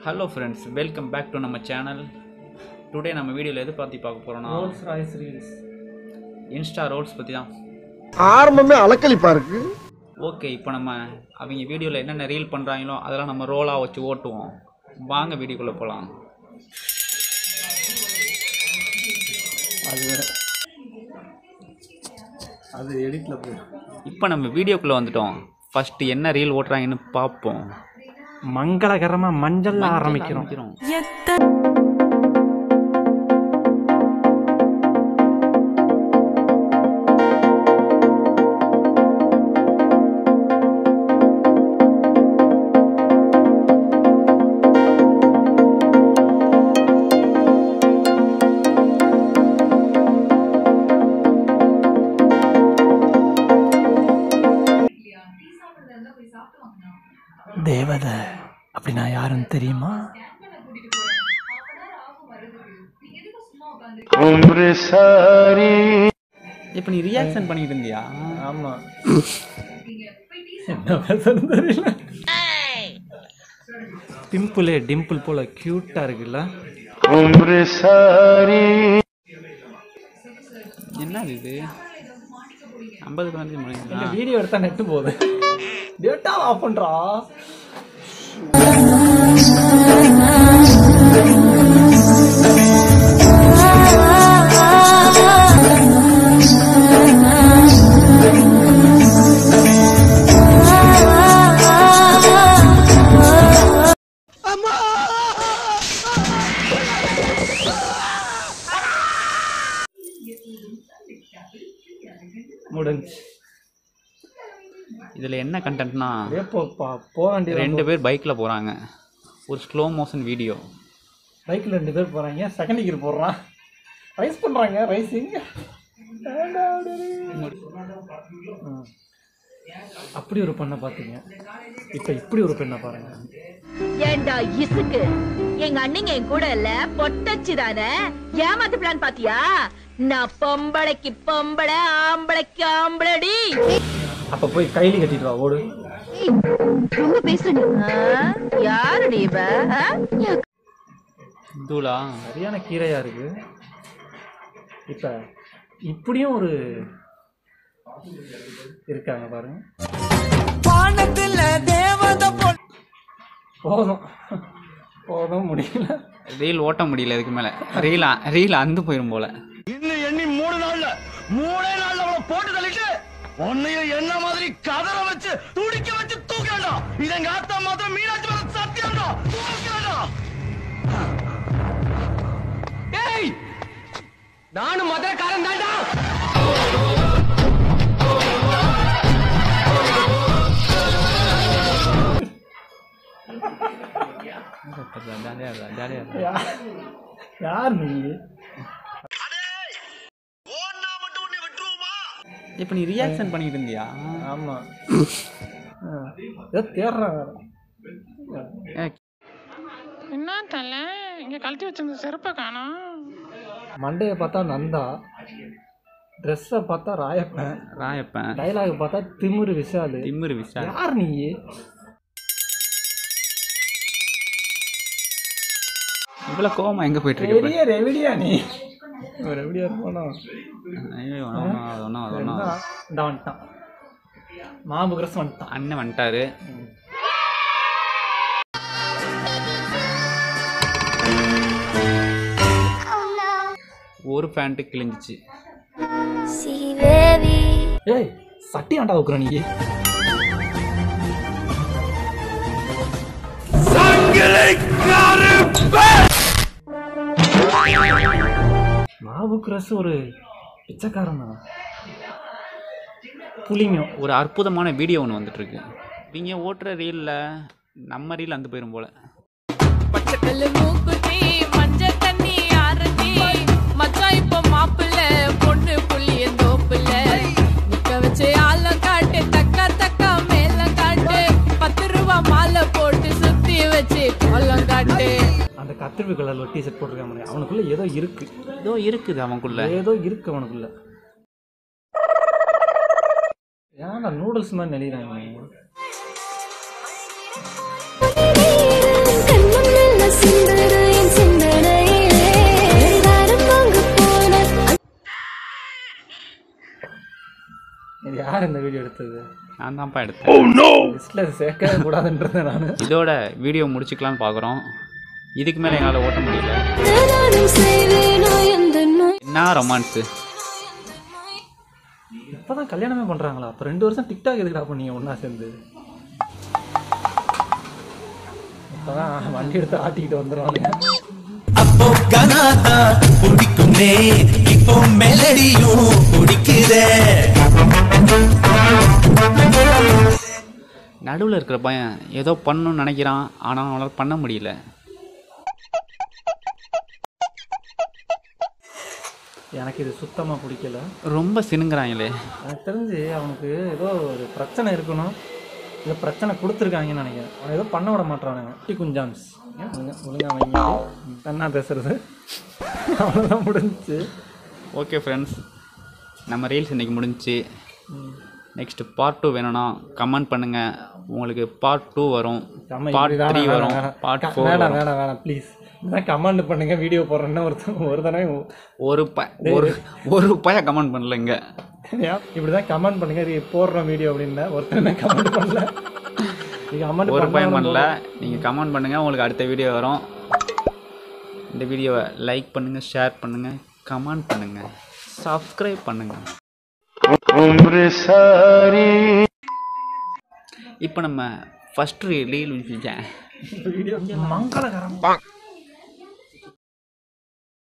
Hello friends, welcome back to our channel. Today நம்ம வீடியோல எது பத்தி பார்க்க போறோம்னா Rolls Royce Reels Insta Rolls பத்தி தான். ஆரம்பமே அலக்கலிப்பா இருக்கு. ஓகே, இப்போ நம்ம அவங்க வீடியோல என்னென்ன ரீல் பண்றாங்களோ அதெல்லாம் நம்ம ரோலா வச்சு ஓட்டுவோம். வாங்க வீடியோக்குள்ள போலாம். அது எடிட்ல போய். இப்போ நம்ம வீடியோக்குள்ள வந்துட்டோம். ஃபர்ஸ்ட் என்ன ரீல் ஓட்றாங்கன்னு பாப்போம். மங்களகரமா மஞ்சள்ல ஆரம்பிக்கிறோம். தேவதை அப்படின்னா யாருன்னு தெரியுமா? இப்போ நீ ரியாக்ஷன் பண்ணிட்டு இருந்தியா? ஆமா. என்ன பேசுறது தெரியல. டிம்பிள் போல கியூட்டா இருக்குல்ல. என்ன இது 50 இந்த வீடியோ எடுத்தா நெட்டு போகுது. டேட்டா ஆஃப் பண்றா. முடிஞ்சு. இதில் என்ன கண்டென்ட்னா ரெண்டு பேர் பைக்கில் போகிறாங்க. ஒரு ஸ்லோ மோஷன் வீடியோ. பைக்கில் 2 பேர் போகிறாங்க. செகண்ட் கியர் போடுறான். ரைஸ் பண்ணுறாங்க. ரைஸிங் அப்படி ஒரு பெண்ணை பார்த்தீங்க. இப்போ இப்படி ஒரு பெண்ணை பாருங்க. ஏண்டா இசுக்கு எங்க அண்ணிங்க என் கூட இல்ல பொட்டச்சி தானே ஏமாத்து பிளான் பாத்தியா? நான் பொம்பளைக்கு பொம்பளை ஆம்பளைக்கு ஆம்பளடி. அப்ப போய் கைலி கட்டிட்டு வா. ஓடு. ரொம்ப பேசுறீங்க. யாருடி இவ? தூளா சரியான கீரையா இருக்கு. இப்ப இப்படியும் ஒரு இருக்காங்க பாருங்க. போதும் போதும் முடியல. ரீல் ஓட்ட முடியல. இதுக்கு மேல ரீல் அந்து போயிடும் போல. இன்னும் எண்ணி 3 நாள்ல அவளை போட்டு தள்ளிட்டு உன்னையும் என்ன மாதிரி கதற வச்சு துடிக்க வச்சு தூக்கடா. இது எங்க ஆத்தா மாத்திரம் மீனாட்சி வர சத்தியம்டா. தூக்கடா. ஏய், நானும் மதுரக்காரன் தான்டா. யார் நீ? இப்போ நீ ரியாக்ஷன் பண்ணிட்டு இருந்தியா? ஆமா. தேடுறாங்க. என்ன தலை இங்க கழட்டி வச்சிருந்த செருப்பை காணோம். மண்டையை பார்த்தா நந்தா, ட்ரெஸ்ஸை பார்த்தா ராயப்பன், டைலாக் பார்த்தா திமிரு விஷால். யார் நீ? இவ்வளோ கோவமா எங்கே போயிட்டு இருக்கு? பெரிய ரெவிடியா நீ? ரெவிடியா இருப்பானா? இந்த வந்துட்டான். மாபுகிரஸ் வந்துட்டான். அண்ணன் வந்துட்டாரு. ஒரு பேண்ட் கிழிஞ்சிச்சு. ஏய், சட்டி ஆண்டா வைக்கிற நீ. மாபுகிரஸ் ஒரு பிச்சைக்காரன் தான். புளிங்கும். ஒரு அற்புதமான வீடியோ ஒன்று வந்துட்டு இருக்கு. நீங்க ஓட்டுற ரீல்ல நம்ம ரீல் அந்து போயிடும் போல. பச்சைக்கல்லு மூக்குத்தி மஞ்சள் தண்ணி ஆரத்தி மச்சான் இப்போ மாப்பிள்ள பொண்ணு புள்ளிய தோப்புல நிக்க வச்சு ஆளம் காட்டு தக்கா மேல காட்டு 10 ரூபா மாலை போட்டு சுத்தி வச்சு கொல்லம் காட்டு. அந்த கத்திரிப்பு கலர்ல டிஷர்ட் போட்டிருக்கான். அவனுக்குள்ள ஏதோ இருக்குது. அவனுக்குள்ள ஏதோ இருக்கு. அவனுக்குள்ள ஏன்னா நூடுல்ஸ் மாதிரி நெளிறாங்க. யார் இந்த வீடியோ எடுத்தது? நான் தான்ப்பா எடுத்தேன். லிஸ்ட்டில் சேர்க்கவே கூடாதுன்றதை நான் இதோட வீடியோ முடிச்சுக்கலான்னு பார்க்குறோம். இதுக்கு மேலே எங்களால் ஓட்ட முடியல. என்ன ரொமான்ஸு. இப்போ தான் கல்யாணமே பண்ணுறாங்களா? அப்போ 2 வருஷம் டிக்டாக் எதுக்குடா பண்ணீங்க ஒன்றா சேர்ந்து? இப்போ தான் வண்டி எடுத்து ஆட்டிக்கிட்டு வந்துடுவாங்க. அப்போ கனாதா பிடிக்குமே, இப்போ மெலடியும் பிடிக்குதே. நடுவில் இருக்கிற பையன் ஏதோ பண்ணணும்னு நினைக்கிறான், ஆனால் அவனால் பண்ண முடியல. எனக்கு இது சுத்தமாக பிடிக்கல. ரொம்ப சினுங்கிறாங்களே. எனக்கு தெரிஞ்சு அவனுக்கு ஏதோ ஒரு பிரச்சனை இருக்கணும், ஏதோ பிரச்சனை கொடுத்துருக்காங்கன்னு நினைக்கிறேன். அவன் ஏதோ பண்ண விட மாட்டானுங்க. குஞ்சாம்ஸ் ஒழுங்காக வாங்கி என்ன பேசுறது, அவ்வளோதான் முடிஞ்சிச்சு. ஓகே ஃப்ரெண்ட்ஸ், நம்ம ரீல்ஸ் இன்றைக்கி முடிஞ்சிச்சு. நெக்ஸ்ட் பார்ட் 2 வேணும்னா கமெண்ட் பண்ணுங்கள். உங்களுக்கு பார்ட் 2 வரும், பார்ட் 3 வரும், பார்ட் 4 வேணாம் வேணாம் வேணாம் ப்ளீஸ். இதான் கமெண்ட் பண்ணுங்கள். வீடியோ போடுறேன்னா ஒரு தடவை ஒரு பைய கமெண்ட் பண்ணலைங்க. இப்படி தான் கமெண்ட் பண்ணுங்கள் போடுறோம் வீடியோ அப்படின்னா ஒருத்தர் கமெண்ட் பண்ணல. ஒரு பையன் பண்ணல. நீங்கள் கமெண்ட் பண்ணுங்கள், உங்களுக்கு அடுத்த வீடியோ வரும். இந்த வீடியோவை லைக் பண்ணுங்கள், ஷேர் பண்ணுங்கள், கமெண்ட் பண்ணுங்கள், சப்ஸ்கிரைப் பண்ணுங்கள். இப்போ நம்ம ஃபஸ்ட்டு ரீல் வீடியோ மங்களகரம்.